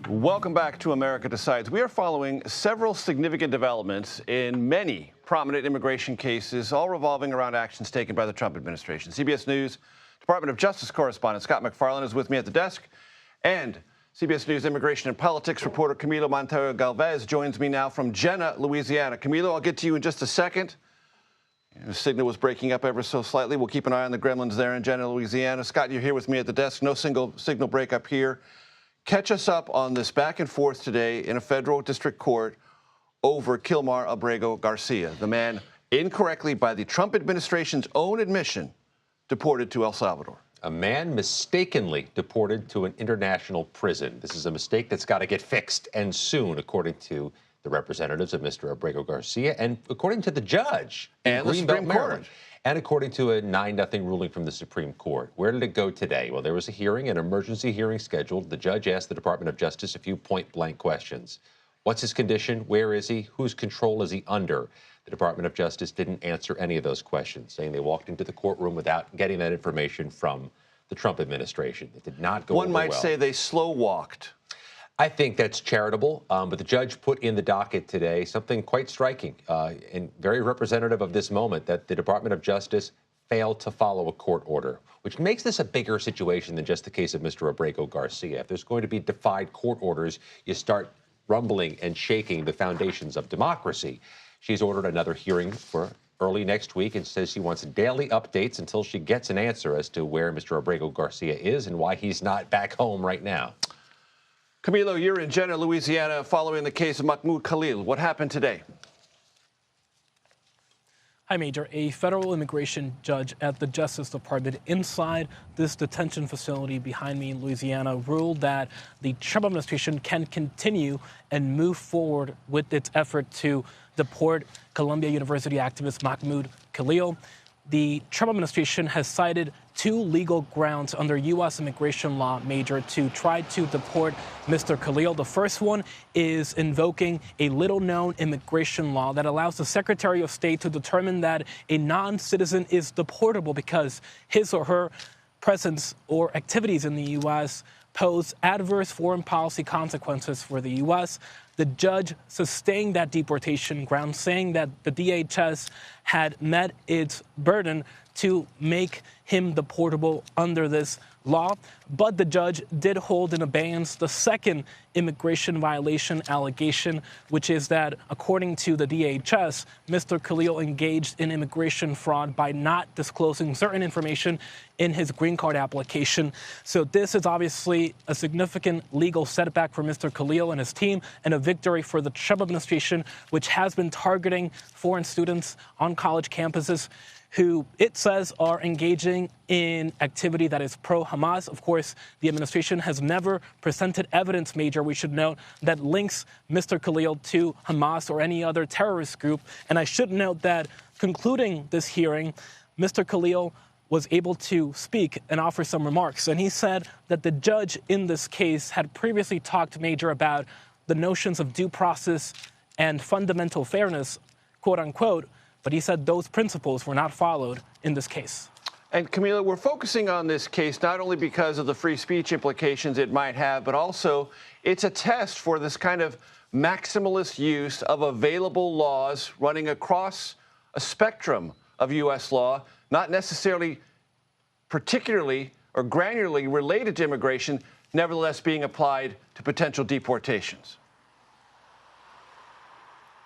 Welcome back to America Decides. We are following several significant developments in many prominent immigration cases, all revolving around actions taken by the Trump administration. CBS News Department of Justice correspondent Scott MacFarlane is with me at the desk, and CBS News immigration and politics reporter Camilo Montoya-Galvez joins me now from Jena, Louisiana. Camilo, I'll get to you in just a second. The signal was breaking up ever so slightly. We'll keep an eye on the gremlins there in Jena, Louisiana. Scott, you're here with me at the desk. No single signal breakup here. Catch us up on this back and forth today in a federal district court over Kilmar Abrego Garcia, the man incorrectly, by the Trump administration's own admission, deported to El Salvador. A man mistakenly deported to an international prison. This is a mistake that's got to get fixed, and soon, according to the representatives of Mr. Abrego Garcia, and according to the judge and the Supreme Court. And according to a 9-0 ruling from the Supreme Court. Where did it go today? Well, there was a hearing, an emergency hearing scheduled. The judge asked the Department of Justice a few point-blank questions. What's his condition? Where is he? Whose control is he under? The Department of Justice didn't answer any of those questions, saying they walked into the courtroom without getting that information from the Trump administration. It did not go over well. One might say they slow-walked. I think that's charitable, but the judge put in the docket today something quite striking and very representative of this moment, that the Department of Justice failed to follow a court order, which makes this a bigger situation than just the case of Mr. Abrego Garcia. If there's going to be defied court orders, you start rumbling and shaking the foundations of democracy. She's ordered another hearing for early next week and says she wants daily updates until she gets an answer as to where Mr. Abrego Garcia is and why he's not back home right now. Camilo, you're in Jena, Louisiana, following the case of Mahmoud Khalil. What happened today? Hi, Major. A federal immigration judge at the Justice Department inside this detention facility behind me in Louisiana ruled that the Trump administration can continue and move forward with its effort to deport Columbia University activist Mahmoud Khalil. The Trump administration has cited two legal grounds under U.S. immigration law, Major, to try to deport Mr. Khalil. The first one is invoking a little-known immigration law that allows the Secretary of State to determine that a non-citizen is deportable because his or her presence or activities in the U.S. pose adverse foreign policy consequences for the U.S. The judge sustained that deportation ground, saying that the DHS had met its burden to make him deportable under this law. But the judge did hold in abeyance the second immigration violation allegation, which is that, according to the DHS, Mr. Khalil engaged in immigration fraud by not disclosing certain information in his green card application. So this is obviously a significant legal setback for Mr. Khalil and his team, and a victory for the Trump administration, which has been targeting foreign students on college campuses who it says are engaging in activity that is pro-Hamas. Of course, the administration has never presented evidence, Major, we should note, that links Mr. Khalil to Hamas or any other terrorist group. And I should note that concluding this hearing, Mr. Khalil was able to speak and offer some remarks. And he said that the judge in this case had previously talked, Major, about the notions of due process and fundamental fairness, quote unquote, but he said those principles were not followed in this case. And Camilo, we're focusing on this case not only because of the free speech implications it might have, but also it's a test for this kind of maximalist use of available laws running across a spectrum of U.S. law, not necessarily particularly or granularly related to immigration, nevertheless being applied to potential deportations.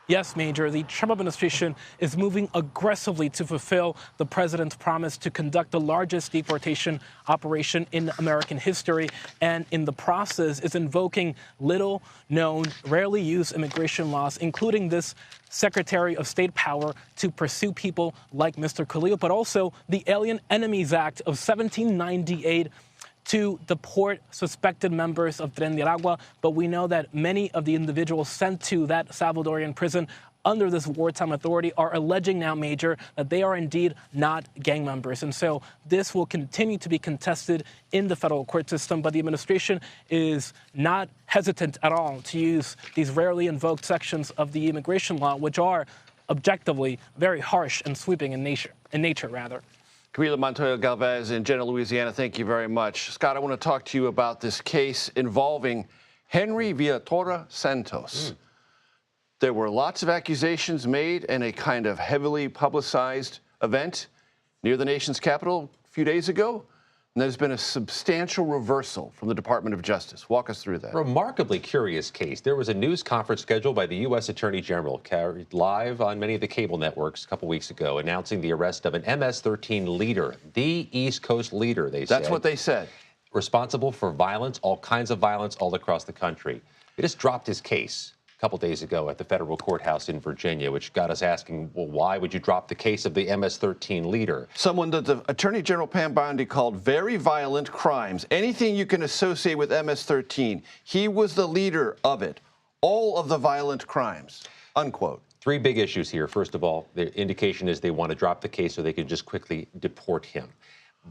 Yes, Major, the Trump administration is moving aggressively to fulfill the president's promise to conduct the largest deportation operation in American history, and in the process is invoking little-known, rarely used immigration laws, including this Secretary of State power to pursue people like Mr. Khalil, but also the Alien Enemies Act of 1798 to deport suspected members of Tren de Aragua. But we know that many of the individuals sent to that Salvadorian prison under this wartime authority are alleging now, Major, that they are indeed not gang members. And so this will continue to be contested in the federal court system, but the administration is not hesitant at all to use these rarely invoked sections of the immigration law, which are objectively very harsh and sweeping in nature. Camilo Montoya-Galvez in Jena, Louisiana, thank you very much. Scott, I want to talk to you about this case involving Henry Villatora Santos. There were lots of accusations made in a kind of heavily publicized event near the nation's capital a few days ago. And there's been a substantial reversal from the Department of Justice. Walk us through that. Remarkably curious case. There was a news conference scheduled by the U.S. Attorney General, carried live on many of the cable networks a couple weeks ago, announcing the arrest of an MS-13 leader, the East Coast leader, they said. That's what they said. Responsible for violence, all kinds of violence all across the country. They just dropped his case a couple days ago at the federal courthouse in Virginia, which got us asking, well, why would you drop the case of the MS-13 leader? Someone that the Attorney General Pam Bondi called very violent crimes. Anything you can associate with MS-13, he was the leader of it. All of the violent crimes, unquote. Three big issues here. First of all, the indication is they want to drop the case so they can just quickly deport him.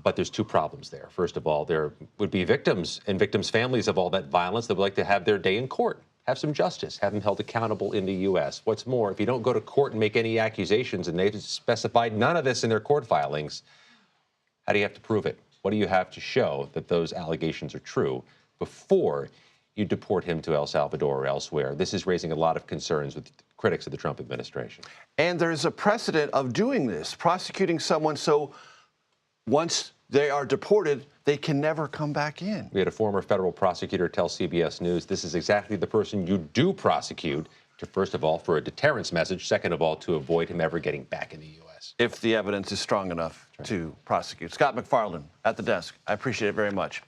But there's two problems there. First of all, there would be victims and victims' families of all that violence that would like to have their day in court, have some justice, have them held accountable in the U.S. What's more, if you don't go to court and make any accusations, and they've specified none of this in their court filings, how do you have to prove it? What do you have to show that those allegations are true before you deport him to El Salvador or elsewhere? This is raising a lot of concerns with critics of the Trump administration. And there's a precedent of doing this, prosecuting someone so once they are deported, they can never come back in. We had a former federal prosecutor tell CBS News this is exactly the person you do prosecute, to first of all, for a deterrence message, second of all, to avoid him ever getting back in the U.S. If the evidence is strong enough to prosecute. Scott MacFarlane at the desk. I appreciate it very much.